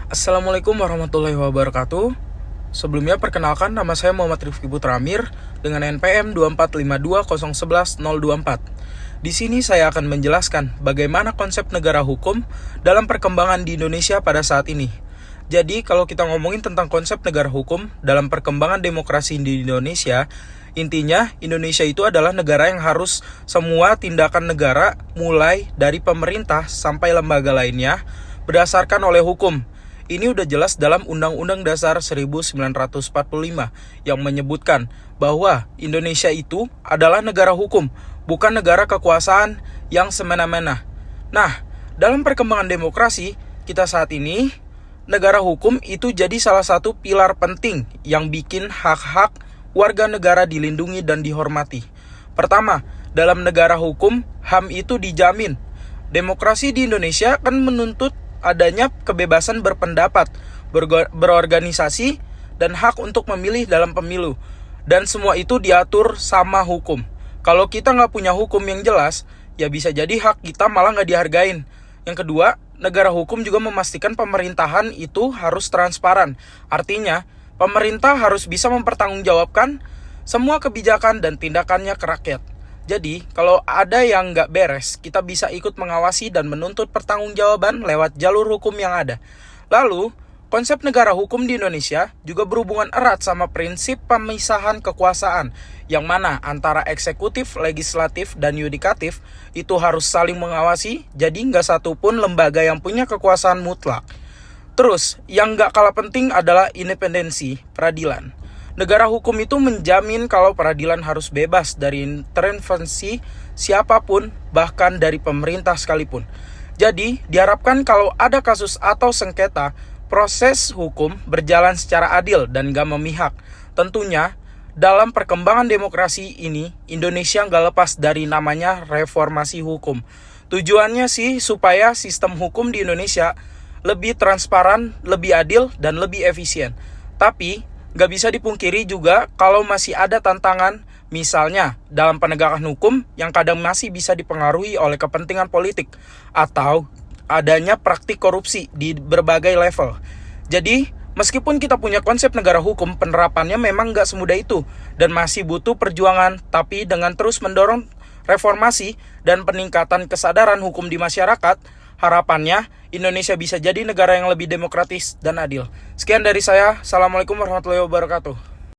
Assalamualaikum warahmatullahi wabarakatuh. Sebelumnya perkenalkan, nama saya Muhammad Rifki Putra Amir dengan NPM 24520111024. Di sini saya akan menjelaskan bagaimana konsep negara hukum dalam perkembangan di Indonesia pada saat ini. Jadi, kalau kita ngomongin tentang konsep negara hukum dalam perkembangan demokrasi di Indonesia, intinya Indonesia itu adalah negara yang harus semua tindakan negara mulai dari pemerintah sampai lembaga lainnya berdasarkan oleh hukum. Ini udah jelas dalam Undang-Undang Dasar 1945 yang menyebutkan bahwa Indonesia itu adalah negara hukum, bukan negara kekuasaan yang semena-mena. Nah, dalam perkembangan demokrasi kita saat ini, negara hukum itu jadi salah satu pilar penting yang bikin hak-hak warga negara dilindungi dan dihormati. Pertama, dalam negara hukum, HAM itu dijamin. Demokrasi di Indonesia kan menuntut adanya kebebasan berpendapat, berorganisasi, dan hak untuk memilih dalam pemilu. Dan semua itu diatur sama hukum. Kalau kita nggak punya hukum yang jelas, ya bisa jadi hak kita malah nggak dihargain. Yang kedua, negara hukum juga memastikan pemerintahan itu harus transparan. Artinya, pemerintah harus bisa mempertanggungjawabkan semua kebijakan dan tindakannya ke rakyat. Jadi, kalau ada yang nggak beres, kita bisa ikut mengawasi dan menuntut pertanggungjawaban lewat jalur hukum yang ada. Lalu, konsep negara hukum di Indonesia juga berhubungan erat sama prinsip pemisahan kekuasaan, yang mana antara eksekutif, legislatif, dan yudikatif itu harus saling mengawasi, jadi nggak satupun lembaga yang punya kekuasaan mutlak. Terus, yang nggak kalah penting adalah independensi peradilan. Negara hukum itu menjamin kalau peradilan harus bebas dari intervensi siapapun, bahkan dari pemerintah sekalipun. Jadi, diharapkan kalau ada kasus atau sengketa, proses hukum berjalan secara adil dan gak memihak. Tentunya, dalam perkembangan demokrasi ini, Indonesia gak lepas dari namanya reformasi hukum. Tujuannya sih supaya sistem hukum di Indonesia lebih transparan, lebih adil, dan lebih efisien. Tapi, gak bisa dipungkiri juga kalau masih ada tantangan, misalnya dalam penegakan hukum yang kadang masih bisa dipengaruhi oleh kepentingan politik atau adanya praktik korupsi di berbagai level. Jadi, meskipun kita punya konsep negara hukum, penerapannya memang gak semudah itu dan masih butuh perjuangan, tapi dengan terus mendorong reformasi dan peningkatan kesadaran hukum di masyarakat, harapannya Indonesia bisa jadi negara yang lebih demokratis dan adil. Sekian dari saya. Assalamualaikum warahmatullahi wabarakatuh.